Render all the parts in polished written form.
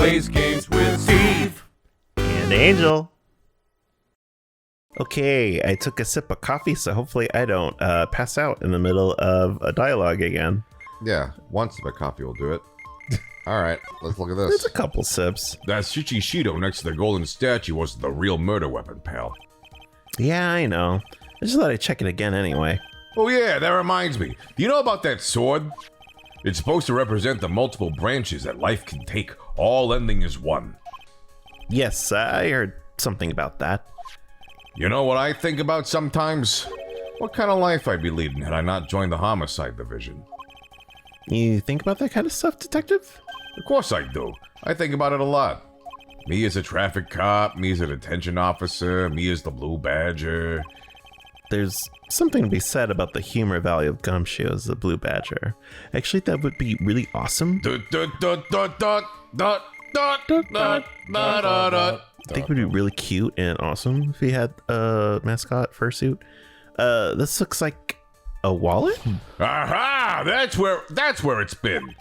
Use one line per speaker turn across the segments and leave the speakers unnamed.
plays games with Steve
and Angel. Okay, I took a sip of coffee, so hopefully I don't pass out in the middle of a dialogue again.
Yeah, one sip of coffee will do it. All right, let's look at this.
There's a couple sips.
That Shichishido next to the golden statue wasn't the real murder weapon, pal.
Yeah, I know. I just thought I'd check it again anyway.
Oh yeah, that reminds me. Do you know about that sword? It's supposed to represent the multiple branches that life can take, all ending as one.
Yes, I heard something about that.
You know what I think about sometimes? What kind of life I'd be leading had I not joined the homicide division.
You think about that kind of stuff, detective?
Of course I do. I think about it a lot. Me as a traffic cop, me as a detention officer, me as the Blue Badger.
There's something to be said about the humor value of Gumshoe as the Blue Badger. Actually, that would be really awesome. I think it would be really cute and awesome if he had a mascot fursuit. This looks like a wallet?
Aha! That's where it's been.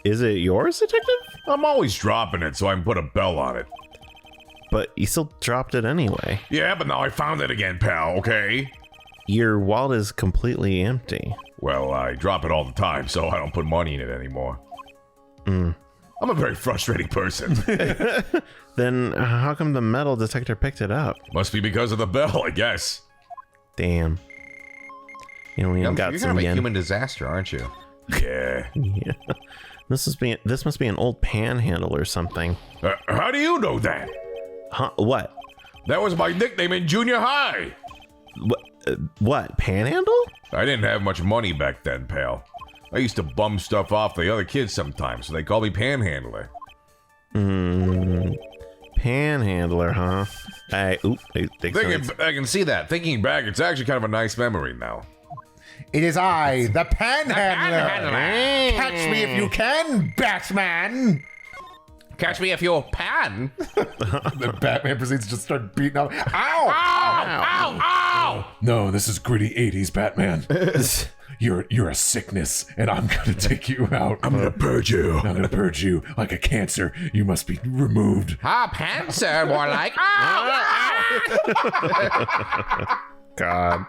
Is it yours, detective?
I'm always dropping it so I can put a bell on it.
But you still dropped it anyway.
Yeah, but now I found it again, pal, okay?
Your wallet is completely empty.
Well, I drop it all the time, so I don't put money in it anymore. I'm a very frustrating person.
Then how come the metal detector picked it up?
Must be because of the bell, I guess.
Damn. You know, we got
You're
some
kind of a
yen.
human disaster, aren't you?
Yeah.
Yeah. This must be an old panhandle or something.
How do you know that?
Huh? What?
That was my nickname in junior high.
What? Panhandle?
I didn't have much money back then, pal. I used to bum stuff off the other kids sometimes, so they called me Panhandler.
Panhandler, huh? I
can see that. Thinking back, it's actually kind of a nice memory now.
It is I, the Panhandler. Catch me if you can, Batman.
Catch me if you're pan.
The Batman proceeds to just start beating up. Ow!
Ow! Ow!
No, this is gritty 80s Batman. You're a sickness, and I'm gonna take you out.
I'm gonna purge you.
I'm gonna purge you like a cancer. You must be removed.
Panzer, more like.
God.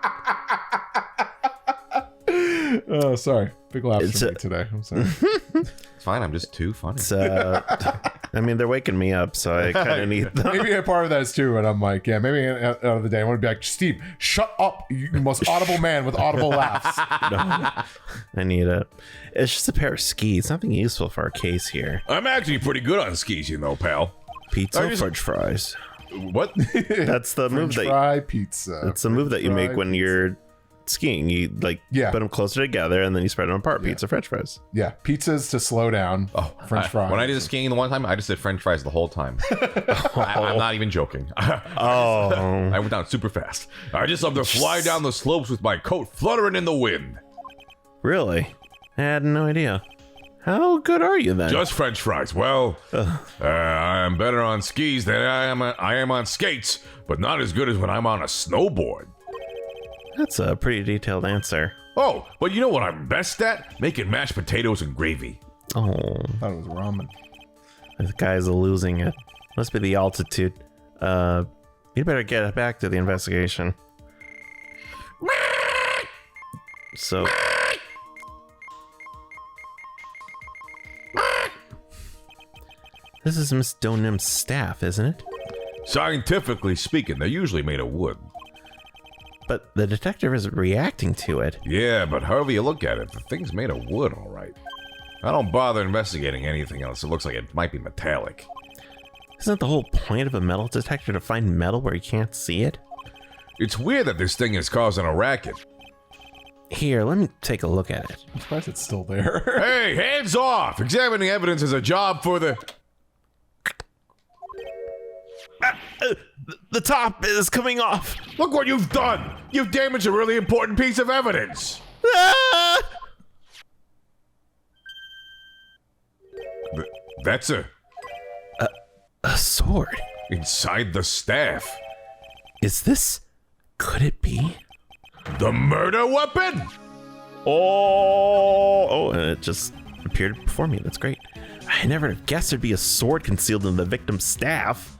Oh, sorry. Big laughs for me today. I'm sorry.
It's fine. I'm just too funny.
I mean, they're waking me up, so I kind of need them.
Maybe a part of that is too, and I'm like, yeah, maybe out of the day, I want to be like, Steve, shut up, you most audible man with audible laughs.
No, I need it. It's just a pair of skis. Nothing useful for our case here.
I'm actually pretty good on skis, you know, pal.
Pizza, French fries.
What?
That's the move
French fry pizza.
That's the move that you make when you're skiing. You put them closer together and then you spread them apart. Pizza, French fries.
Yeah, pizzas to slow down. French fries.
When I did skiing the one time, I just did French fries the whole time. I'm not even joking. I went down super fast.
I just love to fly down the slopes with my coat fluttering in the wind.
Really? I had no idea. How good are you then?
Just French fries. Well, I am better on skis than I am on skates, but not as good as when I'm on a snowboard.
That's a pretty detailed answer.
Oh, but you know what I'm best at? Making mashed potatoes and gravy.
Oh,
I thought it was ramen.
this guy's losing it. Must be the altitude. You better get back to the investigation. So... This is Miss Donim's staff, isn't it?
Scientifically speaking, they're usually made of wood.
But the detective isn't reacting to it.
Yeah, but however you look at it, the thing's made of wood, all right. I don't bother investigating anything else. It looks like it might be metallic.
Isn't the whole point of a metal detector to find metal where you can't see it?
It's weird that this thing is causing a racket.
Here, let me take a look at it.
I'm surprised it's still there.
Hey, hands off! Examining evidence is a job for the...
The top is coming off.
Look what you've done! You've damaged a really important piece of evidence!
Ah!
That's a
sword.
inside the staff.
Is this... Could it be?
The murder weapon?
Oh, and it just appeared before me. That's great. I never guessed there'd be a sword concealed in the victim's staff.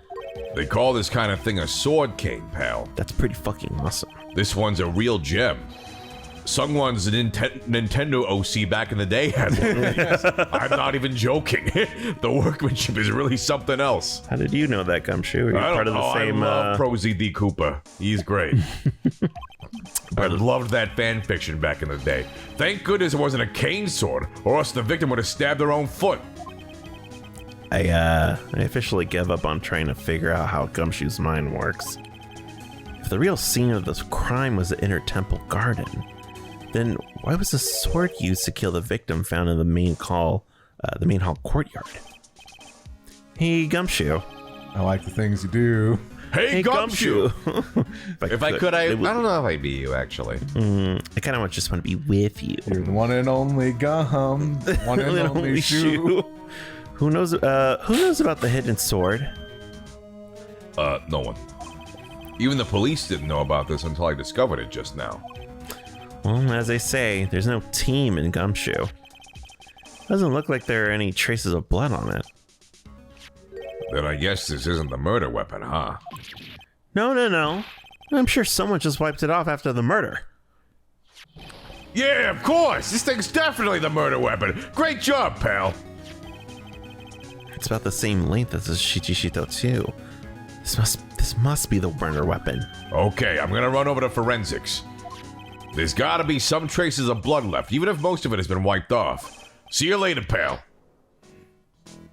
They call this kind of thing a sword cane, pal.
That's pretty fucking awesome.
This one's a real gem. SungWon's Nintendo OC back in the day had one of these. I'm not even joking. The workmanship is really something else.
How did you know that, Gumshoe? Are you
I
part
don't
of
know.
the same?
I love ProZD Cooper. He's great. I loved that fan fiction back in the day. Thank goodness it wasn't a cane sword, or else the victim would have stabbed their own foot.
I officially give up on trying to figure out how Gumshoe's mind works. If the real scene of this crime was the inner temple garden, then why was the sword used to kill the victim found in the main hall courtyard? Hey, Gumshoe.
I like the things you do.
Hey, Gumshoe!
If I could, I don't know if I'd be you, actually.
I kind of just want to be with you.
You're the one and only gum. The one and only shoe.
Who knows about the hidden sword?
No one. Even the police didn't know about this until I discovered it just now.
Well, as they say, there's no team in Gumshoe. Doesn't look like there are any traces of blood on it.
Then I guess this isn't the murder weapon, huh?
No. I'm sure someone just wiped it off after the murder.
Yeah, of course! This thing's definitely the murder weapon! Great job, pal!
It's about the same length as the Shichishito too. This must be the murder weapon.
Okay, I'm gonna run over to forensics. There's gotta be some traces of blood left, even if most of it has been wiped off. See you later, pal.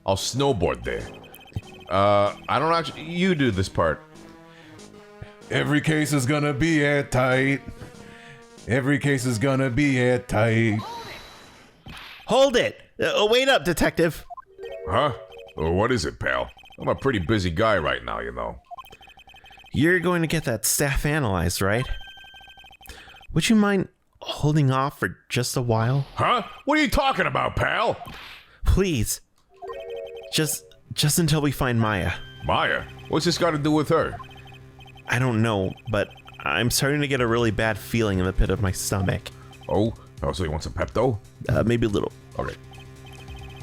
I'll snowboard there. I don't actually... You do this part.
Every case is gonna be airtight. Every case is gonna be airtight.
Hold it! Wait up, detective.
Huh? What is it, pal? I'm a pretty busy guy right now, you know.
You're going to get that staff analyzed, right? Would you mind holding off for just a while?
Huh? What are you talking about, pal?
Please. Just until we find Maya.
Maya? What's this got to do with her?
I don't know, but I'm starting to get a really bad feeling in the pit of my stomach.
Oh, so you want some Pepto?
Maybe a little.
Okay.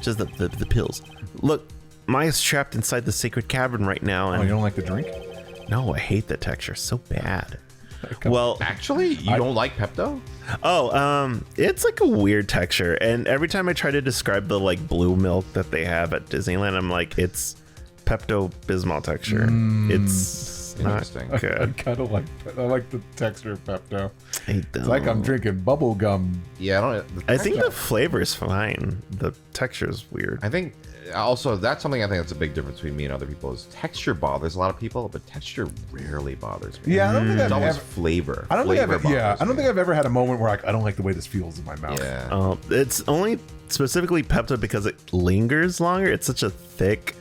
Just the pills. Look, Maya's trapped inside the sacred cavern right now,
Oh,
and
you don't like the drink?
no, I hate the texture. So bad. Well,
Actually, you don't like Pepto?
it's like a weird texture, and every time I try to describe the like blue milk that they have at Disneyland, I'm like, it's Pepto-Bismol texture. It's not
Interesting.
I
good.
kind of like. I like the texture of Pepto.
I
It's like I'm drinking bubble gum.
Yeah,
I think the flavor is fine. The texture is weird.
I think also that's something I think that's a big difference between me and other people is texture bothers a lot of people, but texture rarely bothers me.
Yeah, I don't think
It's
I've
always
ever.
flavor.
I don't think
Flavor
I've. Yeah,
bothers
I don't
me.
think I've ever had a moment where I don't like the way this feels in my mouth.
Yeah.
It's only specifically Pepto because it lingers longer. It's such a thick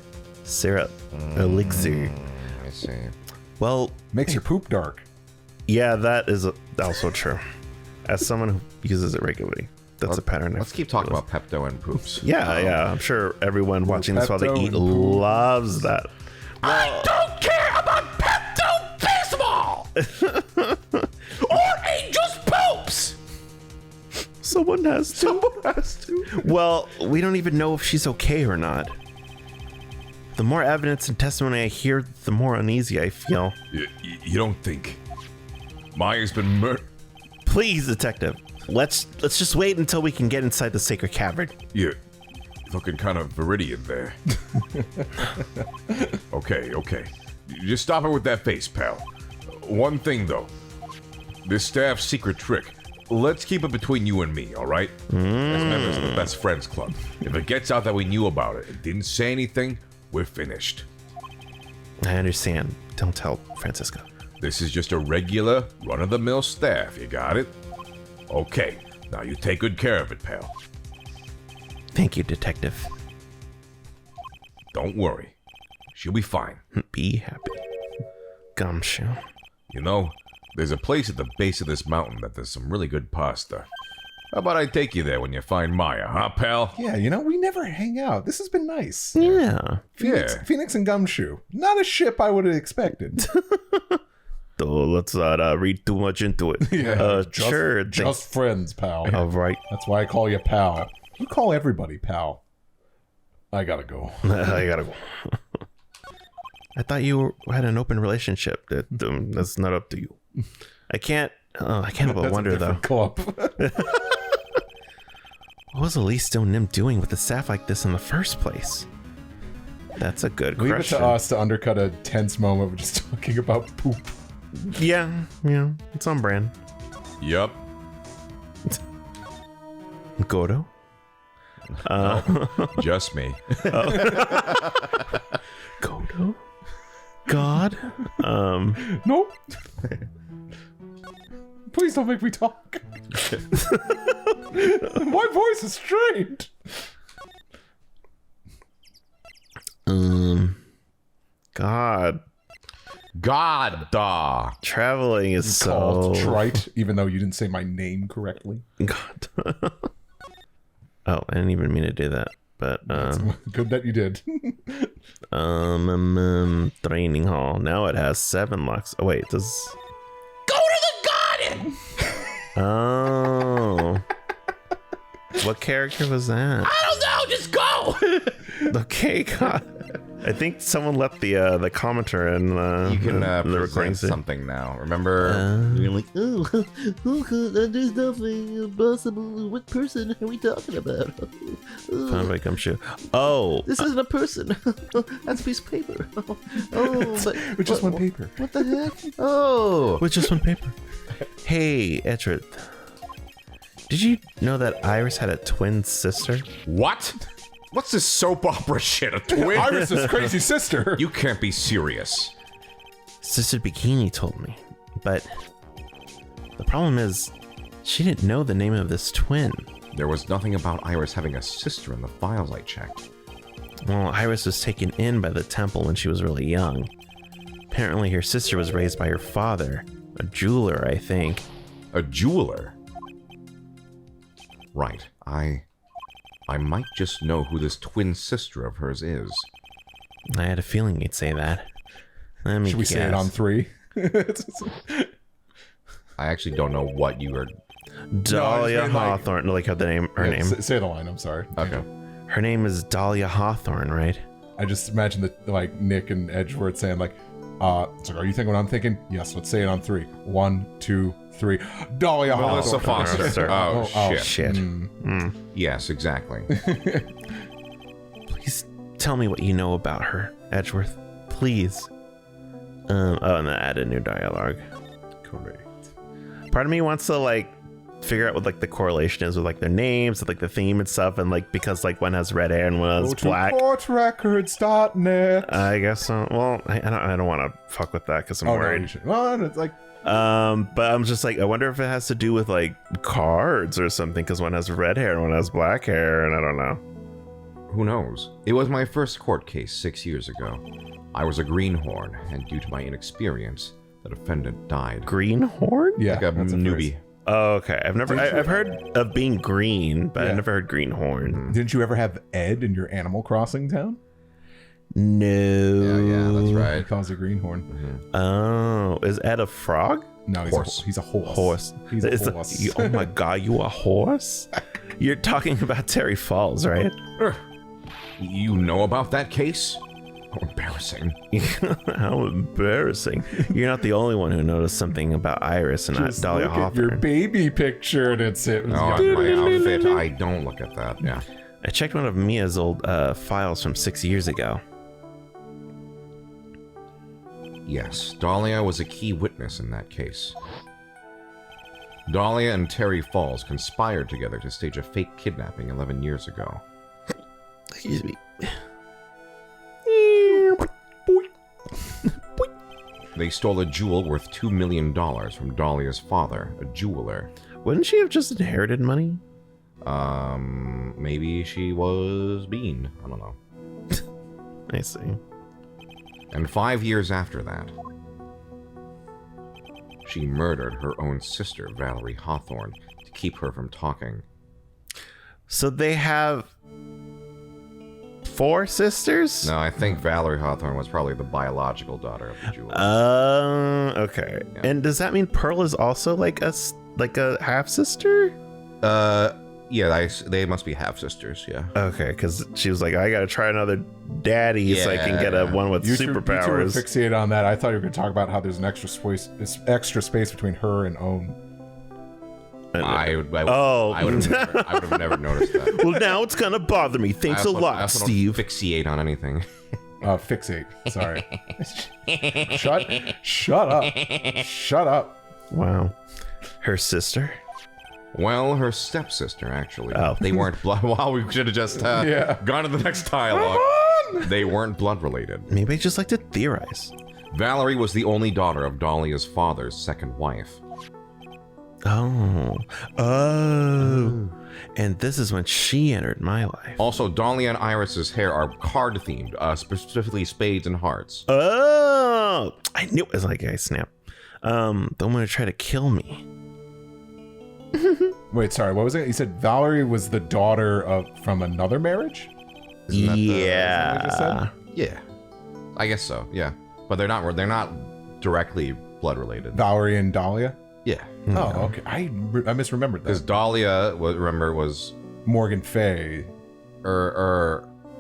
syrup elixir.
I see.
Well,
Makes your poop dark.
yeah, that is also true. As someone who uses it regularly, that's a pattern.
Let's keep talking about Pepto and poops.
Yeah. I'm sure everyone watching this while they
Pepto
eat
and poop.
loves that.
I don't care about Pepto-Bismol! or Angel's Poops!
Someone has to. Well, we don't even know if she's okay or not. The more evidence and testimony I hear, the more uneasy I feel.
You don't think Maya's been murdered?
Please, detective, let's just wait until we can get inside the sacred cavern.
You're looking kind of viridian there. Okay. Just stop it with that face, pal. One thing, though. This staff's secret trick. Let's keep it between you and me, all right? As members of the Best Friends Club. If it gets out that we knew about it and didn't say anything, we're finished.
I understand. Don't tell Francisco.
This is just a regular, run-of-the-mill staff, you got it? Okay, now you take good care of it, pal.
Thank you, detective.
Don't worry. She'll be fine.
Be happy. Gumshoe.
You know, there's a place at the base of this mountain that does some really good pasta. How about I take you there when you find Maya, huh, pal?
Yeah, we never hang out. This has been nice.
Yeah.
Phoenix and Gumshoe. Not a ship I would have expected.
So let's not read too much into it. Sure.
Just friends, pal.
All right.
That's why I call you pal. You call everybody pal. I gotta go.
I gotta go. I thought you had an open relationship. That's not up to you. I can't help but wonder though.
Club.
What was Elise Stone Nim doing with a staff like this in the first place? That's a good
Leave
question.
it to us to undercut a tense moment of just talking about poop.
Yeah, it's on brand.
Yup.
Godo?
Just me.
Godo? God?
Nope. Please don't make me talk. My voice is strained.
God.
God.
Traveling is
Called
so...
trite, even though you didn't say my name correctly.
God. Oh, I didn't even mean to do that. But,
Good that you did.
training hall. Now it has 7 locks. Oh, wait, does...
Go to the garden!
Oh. What character was that?
I don't know, just go!
Okay, God. I think someone left the commenter in
You can
the recording.
present something now. Remember, you're like,
Oh, there's nothing possible. What person are we talking about?
Found by Gumshoe. Oh,
This isn't a person. That's a piece of paper. Oh, but
With just one paper.
what the heck? Oh,
with just one paper. Hey, Edred. Did you know that Iris had a twin sister?
what? What's this soap opera shit? A twin?
Iris's crazy sister.
You can't be serious.
Sister Bikini told me. But the problem is, she didn't know the name of this twin.
There was nothing about Iris having a sister in the files I checked.
Well, Iris was taken in by the temple when she was really young. Apparently, her sister was raised by her father, a jeweler, I think.
A jeweler? Right. I might just know who this twin sister of hers is.
I had a feeling you'd say that. Let me
Should we
guess.
say it on 3?
I actually don't know what you are...
Dahlia
No, I just mean, like-
Hawthorne. Like how the name, her name.
Say the line. I'm sorry.
Okay.
Her name is Dahlia Hawthorne, right?
I just imagine that like Nick and Edgeworth saying like, it's like, are you thinking what I'm thinking? Yes. Let's say it on 3. 1, 2, 3. Dahlia
Melissa
Hawthorne.
Foster.
Oh,
Oh, shit.
Shit.
Yes, exactly.
Please tell me what you know about her, Edgeworth. Please. And then add a new dialogue.
Correct.
Part of me wants to like figure out what like the correlation is with like their names, with like the theme and stuff, and like because like one has red hair and one has
Go to
black.
courtrecords.net.
I guess so. Well, I don't want to fuck with that because I'm
Oh, no,
worried.
you should. Well, it's like,
But I'm just like, I wonder if it has to do with like cards or something, because one has red hair and one has black hair, and I don't know.
Who knows? It was my first court case 6 years ago. I was a greenhorn, and due to my inexperience, the defendant died.
Greenhorn?
yeah,
Like a
that's
newbie.
phrase.
Oh, okay. I've heard of being green, but I
Yeah.
never heard greenhorn.
Didn't you ever have Ed in your Animal Crossing town?
No.
Yeah, that's
He
right.
calls a greenhorn.
Oh, is Ed a frog?
No, he's a horse.
Horse.
He's a
Is the-
horse.
oh my god, you a horse? You're talking about Terry Falls, right?
You know about that case? How embarrassing.
How embarrassing. You're not the only one who noticed something about Iris and not
Just
Dahlia
look at your
Hawthorne.
baby picture and it
Oh, my outfit, I don't look at that. Yeah.
I checked one of Mia's old files from 6 years ago.
Yes, Dahlia was a key witness in that case. Dahlia and Terry Falls conspired together to stage a fake kidnapping 11 years ago.
Excuse me.
They stole a jewel worth $2 million from Dahlia's father, a jeweler.
Wouldn't she have just inherited money?
Maybe she was Bean. I don't know.
I see.
And 5 years after that, she murdered her own sister, Valerie Hawthorne, to keep her from talking.
So they have 4 sisters?
No, I think Valerie Hawthorne was probably the biological daughter of the jeweler.
Okay.
Yeah.
And does that mean Pearl is also like a half sister?
Yeah, they must be half sisters. Yeah.
Okay, because she was like, I gotta try another daddy so I can get a one with
You two were
superpowers.
fixated on that. I thought you were going to talk about how there's an extra space between her and Own.
I would have never noticed that.
Well, now it's gonna bother me. Thanks a
I
lot,
also don't
Steve.
fixate on anything.
Fixate. Sorry. Shut up. Shut up.
Wow. Her sister?
Well, her stepsister, actually.
Oh.
They weren't blood. Wow, we should have just gone to the next dialogue. They weren't blood related.
Maybe I just like to theorize.
Valerie was the only daughter of Dahlia's father's second wife.
Oh. And this is when she entered my life.
Also, Dahlia and Iris's hair are card themed, specifically spades and hearts.
Oh, I knew it was like I snap. Don't want to try to kill me.
Wait, sorry. What was it? You said Valerie was the daughter from another marriage?
Isn't that
Yeah.
what you said?
Yeah, I guess so. Yeah, but they're not directly blood related.
Valerie and Dahlia?
Yeah,
Oh, okay. I misremembered
because
that.
Dahlia was
Morgan Fay.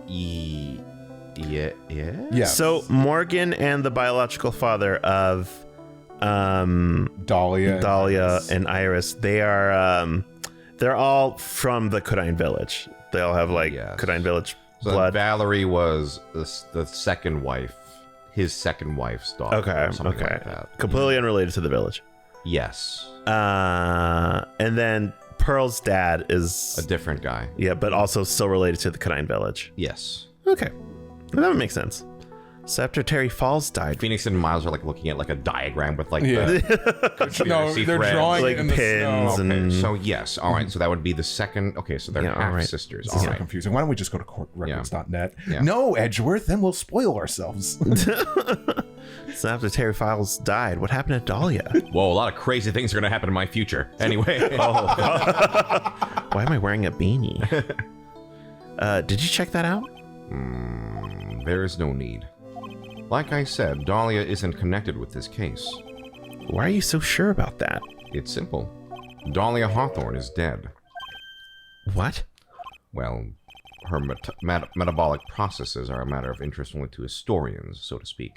Yeah.
Yeah.
So Morgan and the biological father of
Dahlia
and Iris, they're all from the Kudine village. They all have
Yes.
Kudine village
So
blood.
Valerie was the second wife, his second wife's daughter.
Okay,
or something
okay.
like that.
Completely unrelated to the village.
Yes,
And then Pearl's dad is
a different guy.
but also still related to the Kudine village.
Yes.
Okay, that would make sense. So after Terry Falls died,
Phoenix and Miles are looking at a diagram with
No,
conspiracy
they're
threads.
drawing
Like
in the
pins
snow.
and-
Okay, so yes, all right. So that would be the second. Okay, so they're
Yeah, all
half
right.
sisters.
This
All
is so
right.
confusing. Why don't we just go to courtrecords.net?
Yeah.
No, Edgeworth, then we'll spoil ourselves.
so after Terry Falls died, what happened to Dahlia?
Whoa, a lot of crazy things are going to happen in my future. Anyway.
Why am I wearing a beanie? Did you check that out?
There is no need. Like I said, Dahlia isn't connected with this case.
Why are you so sure about that?
It's simple. Dahlia Hawthorne is dead.
What?
Well, her metabolic processes are a matter of interest only to historians, so to speak.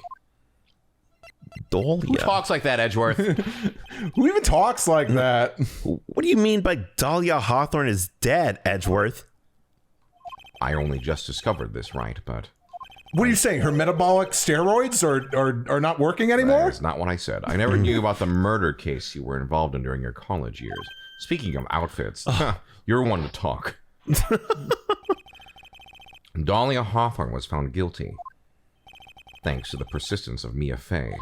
Dahlia?
Who talks like that, Edgeworth?
Who even talks like that?
What do you mean by Dahlia Hawthorne is dead, Edgeworth?
I only just discovered this, right? But
What are you saying? Her metabolic steroids are not working anymore?
that's not what I said. I never knew about the murder case you were involved in during your college years. Speaking of outfits, you're one to talk. Dahlia Hawthorne was found guilty, thanks to the persistence of Mia Fey.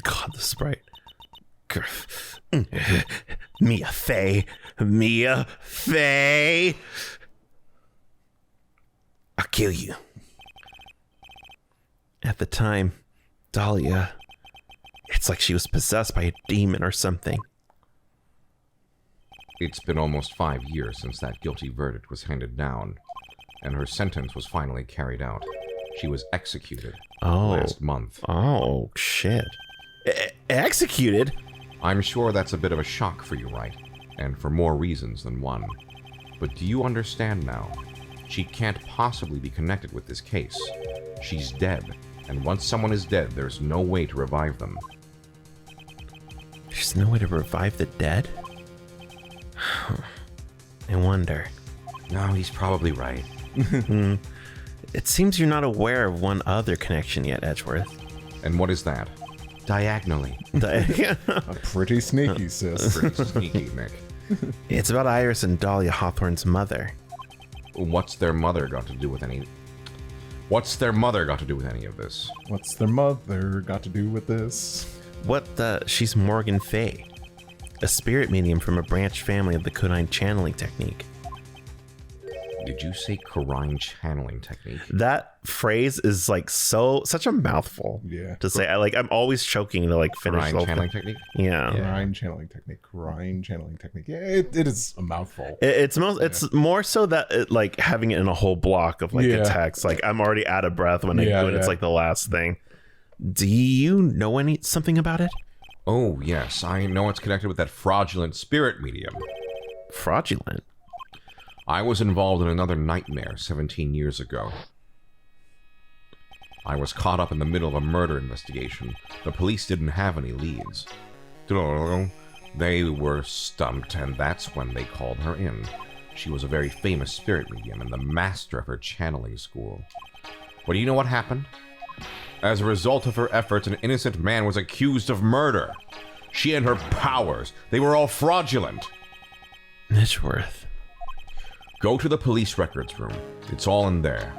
God, the sprite. Mia Fey. Mia Fey. I'll kill you. At the time, Dahlia, it's like she was possessed by a demon or something.
It's been almost 5 years since that guilty verdict was handed down, and her sentence was finally carried out. She was executed last month.
Oh, shit. Executed?
I'm sure that's a bit of a shock for you, right? And for more reasons than one. But do you understand now? She can't possibly be connected with this case. She's dead, and once someone is dead, there's no way to revive them.
There's no way to revive the dead? I wonder.
No, he's probably right.
It seems you're not aware of one other connection yet, Edgeworth.
And what is that? Diagonally.
Pretty sneaky, sis.
Pretty sneaky, Nick.
It's about Iris and Dahlia Hawthorne's mother.
What's their mother got to do with any... What's their mother got to do with any of this?
What's their mother got to do with this?
She's Morgan Fey, a spirit medium from a branch family of the Kudine channeling technique.
Did you say Karine channeling technique?
That phrase is such a mouthful.
Yeah.
To say, I'm always choking to finish
Karine
the whole
channeling
thing.
technique?
Yeah.
Karine channeling technique. Karine channeling technique. Yeah, it is a mouthful.
It's more so that having it in a whole block of a text. I'm already out of breath when it's the last thing. Do you know something about it?
Oh, yes. I know it's connected with that fraudulent spirit medium.
Fraudulent.
I was involved in another nightmare 17 years ago. I was caught up in the middle of a murder investigation. The police didn't have any leads. They were stumped, and that's when they called her in. She was a very famous spirit medium and the master of her channeling school. But do you know what happened? As a result of her efforts, an innocent man was accused of murder. She and her powers, they were all fraudulent.
Edgeworth.
Go to the police records room. It's all in there.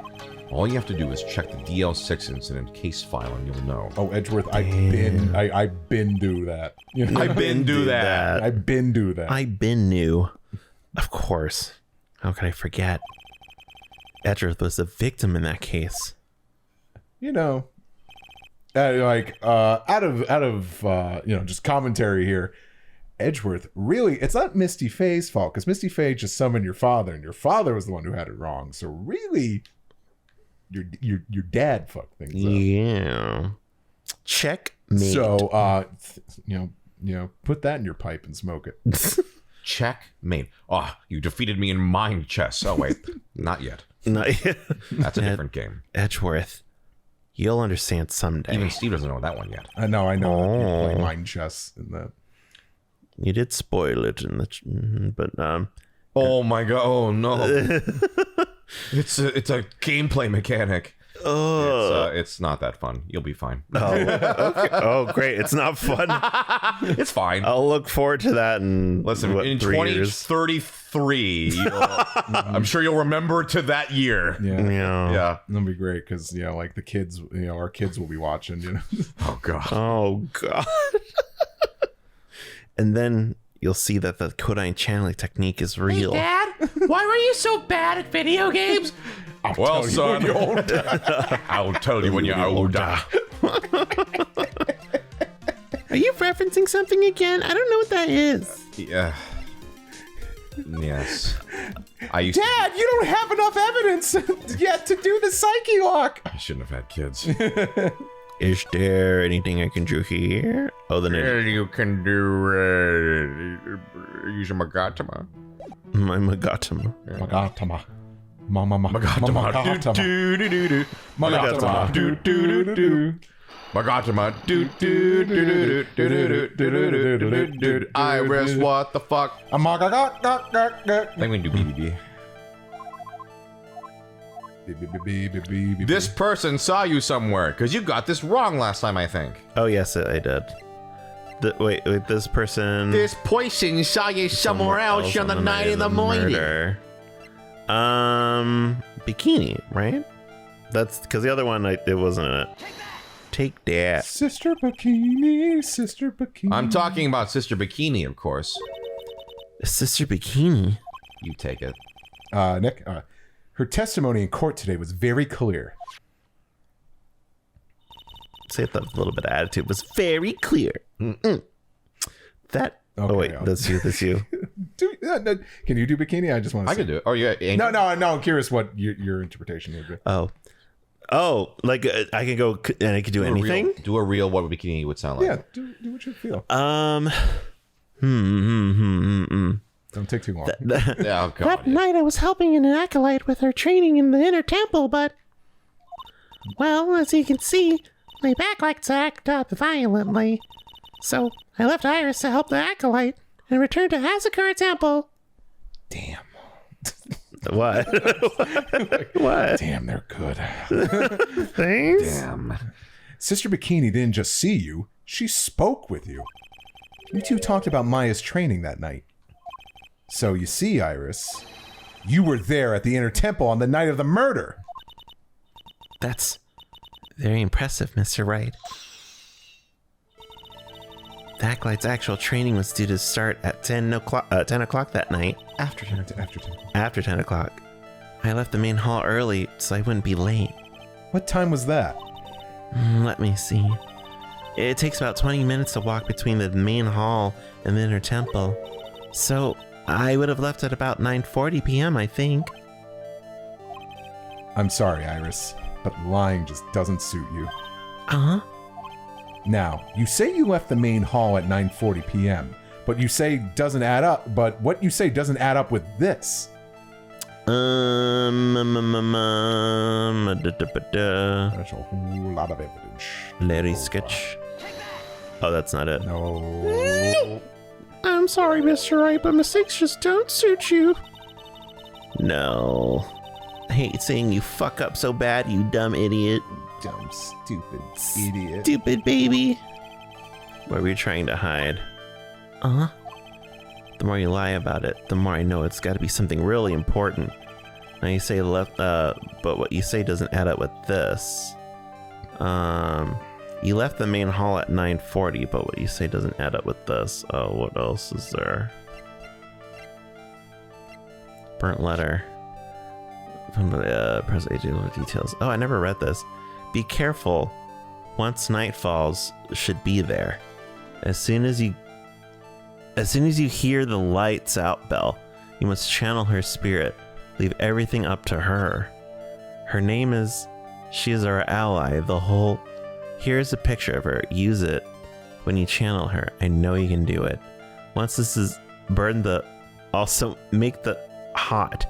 All you have to do is check the DL6 incident case file and you'll know.
Oh, Edgeworth, I been do that. You know?
I been do that.
I been do that.
I been knew. Of course. How could I forget? Edgeworth was a victim in that case.
You know, out of just commentary here, Edgeworth, really, it's not Misty Faye's fault, because Misty Faye just summoned your father, and your father was the one who had it wrong. So really, your dad fucked things up.
Yeah. Checkmate.
So put that in your pipe and smoke it.
Checkmate. Oh, you defeated me in mind chess. Oh wait, not yet. That's a different game.
Edgeworth, you'll understand someday.
Even Steve doesn't know that one yet.
I know. You play mind chess in that.
You did spoil it in the, but
Oh my god! Oh no! It's a gameplay mechanic. It's not that fun. You'll be fine.
Oh, okay. Oh, great! It's not fun.
It's fine.
I'll look forward to that in
Listen, in 2033, I'm sure you'll remember to that year.
Yeah.
That'll be great because like the kids, our kids will be watching.
Oh god.
Oh god. And then you'll see that the Kodai channeling technique is real.
Hey, Dad, why were you so bad at video games?
Well, son, I'll tell you when you're older.
Are you referencing something again? I don't know what that is.
Yeah. Yes.
Dad, you don't have enough evidence yet to do the psyche lock.
I shouldn't have had kids.
Is there anything I can do here? Oh, then
You can do use a Magatama.
my Magatama.
Magatama. Mama.
Magatama.
Magatama.
Magatama. Magatama. Iris, what the fuck? I think we can do BBB. This person saw you somewhere, because you got this wrong last time, I think.
Oh, yes, I did. Wait, this person...
This person saw you somewhere else on the night of the morning.
murder. Bikini, right? That's because the other one, it wasn't in it. Take that.
Sister Bikini, Sister Bikini.
I'm talking about Sister Bikini, of course.
Sister Bikini?
You take it.
Nick, her testimony in court today was very clear.
Say it with a little bit of attitude. Was very clear. That...
Okay,
oh, wait. That's you.
Can you do Bikini? I just want to
I can do it. Oh, yeah.
No, I'm curious what your interpretation would be.
Oh, like I can go and I can do anything?
Do a real what Bikini would sound like.
Yeah, do what you feel. Don't take too long.
Oh, God.
That night I was helping an acolyte with her training in the inner temple, but... Well, as you can see, my back likes to act up violently. So I left Iris to help the acolyte and returned to Hazakura Temple.
Damn.
What? What?
Damn, they're good.
Thanks?
Damn.
Sister Bikini didn't just see you, she spoke with you. You two talked about Maya's training that night. So you see, Iris, you were there at the inner temple on the night of the murder.
That's very impressive, Mr. Wright. The acolyte's actual training was due to start at 10 o'clock that night.
After 10.
After 10 o'clock. I left the main hall early so I wouldn't be late.
What time was that?
Let me see. It takes about 20 minutes to walk between the main hall and the inner temple. So I would have left at about 9:40 p.m., I think.
I'm sorry, Iris, but lying just doesn't suit you.
Uh-huh.
Now, you say you left the main hall at 9:40 p.m., but you say doesn't add up. But what you say doesn't add up with this.
Da.
That's a whole lot of evidence.
Larry sketch. Oh, that's not it.
No.
I'm sorry, Mr. Wright, but mistakes just don't suit you.
No. I hate seeing you fuck up so bad, you dumb idiot.
Dumb, stupid idiot.
Stupid baby.
What were you trying to hide? Uh-huh. The more you lie about it, the more I know it's got to be something really important. Now you say but what you say doesn't add up with this. You left the main hall at 9:40, but what you say doesn't add up with this. Oh, what else is there? Burnt letter. Press agent details. Oh, I never read this. Be careful. Once night falls, should be there. As soon as you hear the lights out bell, you must channel her spirit. Leave everything up to her. Her name is. She is our ally. Here's a picture of her. Use it when you channel her. I know you can do it. Once this is burn the. Also make the hot.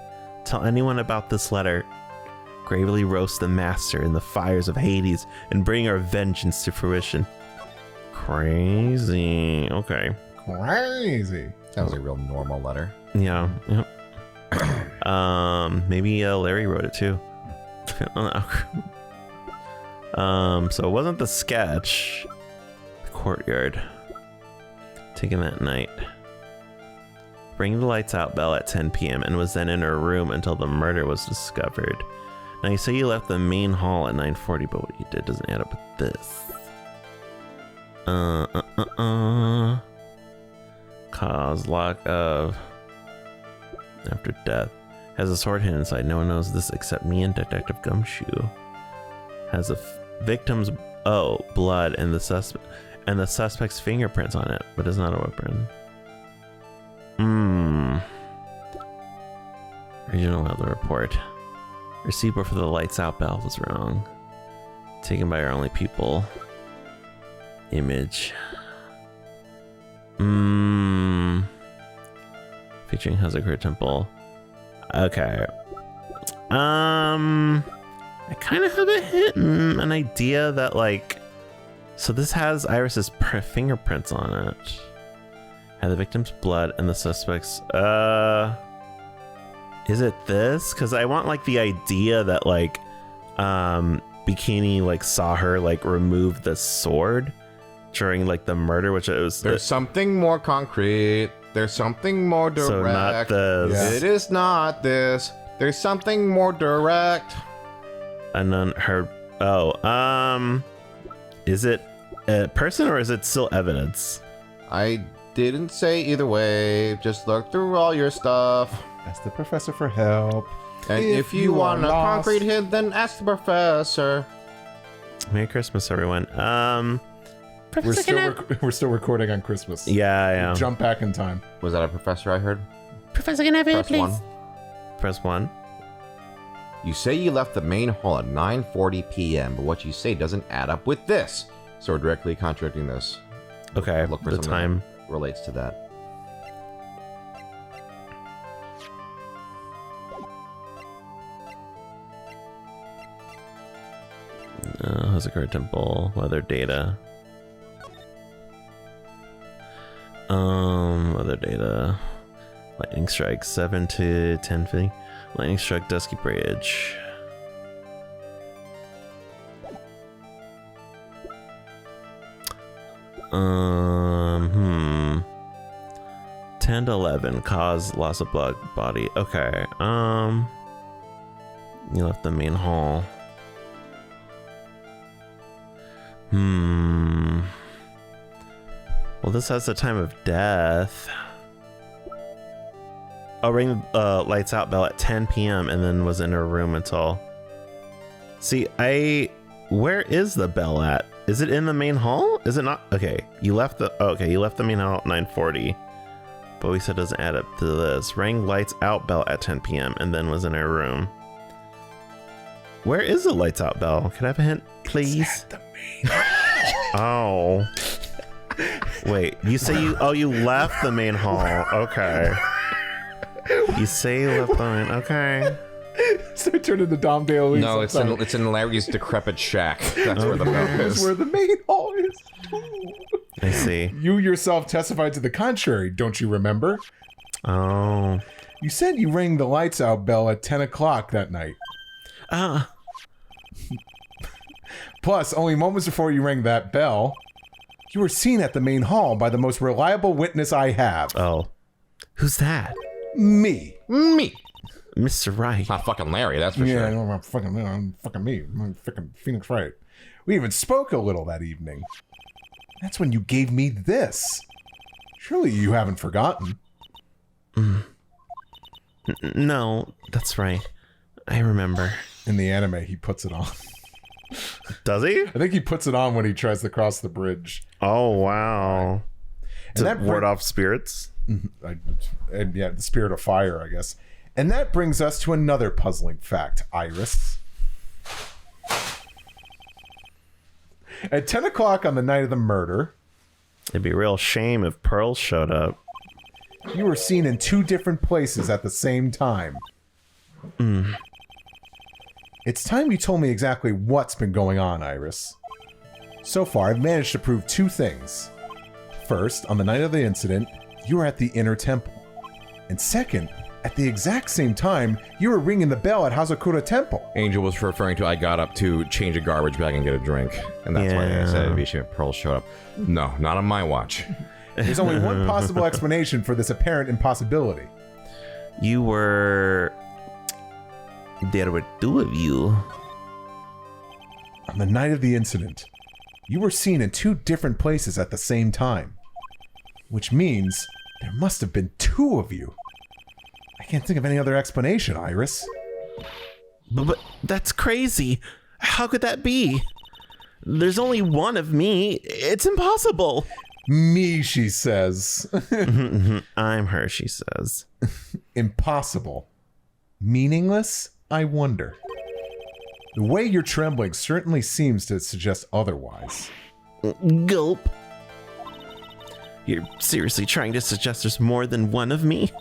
Tell anyone about this letter. Gravely roast the master in the fires of Hades and bring our vengeance to fruition. Crazy. Okay.
Crazy.
Sounds like a real normal letter.
Yeah. Yep. Maybe Larry wrote it too. So it wasn't the sketch. The courtyard. Taken that night. Bring the lights out bell at 10 p.m. and was then in her room until the murder was discovered. Now you say you left the main hall at 9:40, but what you did doesn't add up with this. Cause lock of after death. Has a sword hidden inside. No one knows this except me and Detective Gumshoe. Has a victim's blood and the suspect's fingerprints on it, but it's not a weapon. Regional weather report. Receiver for the lights out bell was wrong. Taken by our only people. Image. Featuring Hazakura Temple. Okay. I kind of have an idea that so this has Iris's fingerprints on it. Had the victim's blood and the suspect's. Is it this? Because I want the idea that Bikini saw her remove the sword during the murder, which it was.
There's something more concrete. There's something more direct.
So not this.
Yeah.
It is not this. There's something more direct.
And then her. Is it a person or is it still evidence?
I didn't say either way. Just look through all your stuff.
Ask the professor for help.
And if you want a
lost.
concrete hint, then ask the professor.
Merry Christmas, everyone.
We're still recording on Christmas.
Yeah.
Jump back in time.
Was that a professor I heard?
Professor, can I have it,
Press
please?
1.
Press 1.
You say you left the main hall at 9:40 p.m., but what you say doesn't add up with this. So we're directly contradicting this.
Okay,
Look for
the
something
time.
that relates to that.
Hazakura Temple, weather data. Weather data. Lightning strike 7 to 10 feet. Lightning strike Dusky Bridge. Hmm. 10 to 11 cause loss of blood body. Okay. You left the main hall. Well, this has the time of death. I'll ring lights out bell at 10 p.m. and then was in her room until. See, where is the bell at? Is it in the main hall? Is it not? Okay, you left the. Oh, okay, you left the main hall at 9:40. But we said it doesn't add up to this. Rang lights out bell at 10 p.m. and then was in her room. Where is the lights out bell? Can I have a hint, please?
It's at the main.
Oh. Wait, you say you left the main hall. Okay. You say you left the main, okay.
So it turned into Dom DeLuise.
No, it's in Larry's decrepit shack. That's where the bell
That's
is.
where the main hall is.
I see.
You yourself testified to the contrary, don't you remember?
Oh.
You said you rang the lights out bell at 10 o'clock that night. Plus, only moments before you rang that bell, you were seen at the main hall by the most reliable witness I have.
Oh. Who's that?
Me.
Me.
Mr. Wright.
Not fucking Larry, that's for
Yeah,
sure.
I'm fucking me. I'm fucking Phoenix Wright. We even spoke a little that evening. That's when you gave me this. Surely you haven't forgotten.
No, that's right. I remember.
In the anime, he puts it on.
Does he?
I think he puts it on when he tries to cross the bridge.
Oh, wow. To
that
ward off spirits?
And yeah, the spirit of fire, I guess. And that brings us to another puzzling fact, Iris. At 10 o'clock on the night of the murder,
It'd be a real shame if Pearl showed up.
you were seen in 2 different places at the same time. It's time you told me exactly what's been going on, Iris. So far, I've managed to prove 2 things. First, on the night of the incident, you were at the inner temple. And second, at the exact same time, you were ringing the bell at Hazakura Temple.
Angel was referring to I got up to change a garbage bag and get a drink. And that's why I said it'd be a shame if Pearl showed up. No, not on my watch.
There's only one possible explanation for this apparent impossibility.
You were... There were 2 of you.
On the night of the incident, you were seen in 2 different places at the same time. Which means there must have been 2 of you. I can't think of any other explanation, Iris.
But that's crazy. How could that be? There's only one of me. It's impossible.
Me, she says.
I'm her, she says.
Impossible. Meaningless? I wonder. The way you're trembling certainly seems to suggest otherwise.
Gulp. You're seriously trying to suggest there's more than one of me?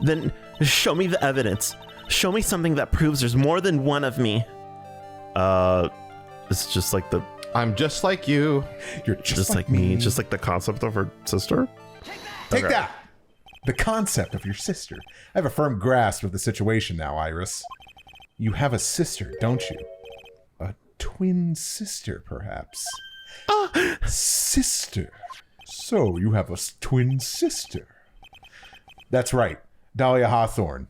Then show me the evidence. Show me something that proves there's more than one of me. It's just like the...
I'm just like you.
You're
Just like me. Just like the concept of her sister?
Take
Okay.
that! The concept of your sister. I have a firm grasp of the situation now, Iris. You have a sister, don't you? A twin sister, perhaps. Sister. So you have a twin sister. That's right. Dahlia Hawthorne.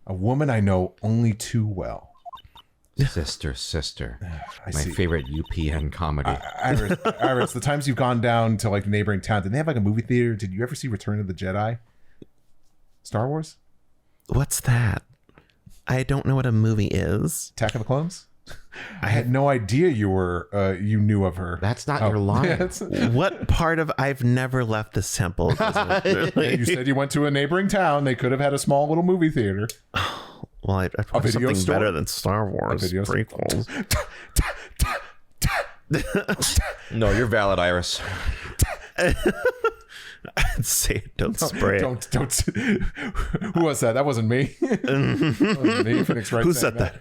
A woman I know only too well.
Sister.
I
My
see.
favorite UPN comedy.
Iris, the times you've gone down to like the neighboring town, did they have like a movie theater? Did you ever see Return of the Jedi? Star Wars?
What's that? I don't know what a movie is.
Attack of the Clones? I had no idea you knew of her.
That's not your line.
Yeah, it's-
What part of I've never left this temple?
you said you went to a neighboring town. They could have had a small little movie theater.
Well, I'd watch
video
something
store?
better than Star Wars
video store?
prequels.
No, you're valid, Iris.
I'd say don't spray it.
Don't. Who was that? That wasn't me. That wasn't me. Phoenix Wright
Who
saying
said that?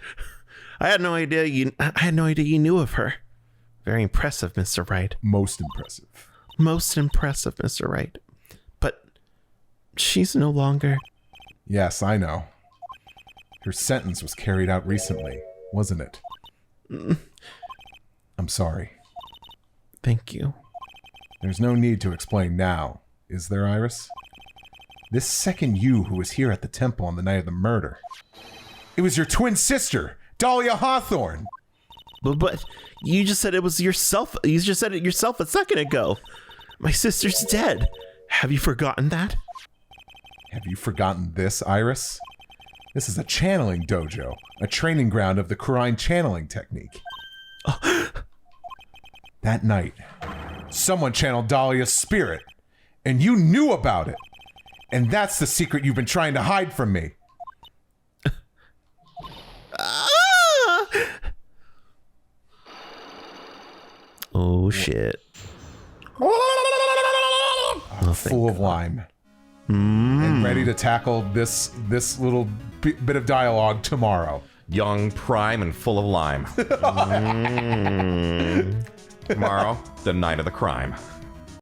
I had no idea you knew of her. Very impressive, Mr. Wright.
Most impressive.
Most impressive, Mr. Wright. But she's no longer.
Yes, I know. Her sentence was carried out recently, wasn't it? I'm sorry.
Thank you.
There's no need to explain now, is there, Iris? This second you who was here at the temple on the night of the murder. It was your twin sister, Dahlia Hawthorne.
But you just said it was yourself. You just said it yourself a second ago. My sister's dead. Have you forgotten that?
Have you forgotten this, Iris? This is a channeling dojo, a training ground of the Kurine channeling technique. That night, someone channeled Dahlia's spirit, and you knew about it. And that's the secret you've been trying to hide from me.
Oh shit.
full of lime. And ready to tackle this little bit of dialogue tomorrow.
Young, prime, and full of lime. Tomorrow, the night of the crime.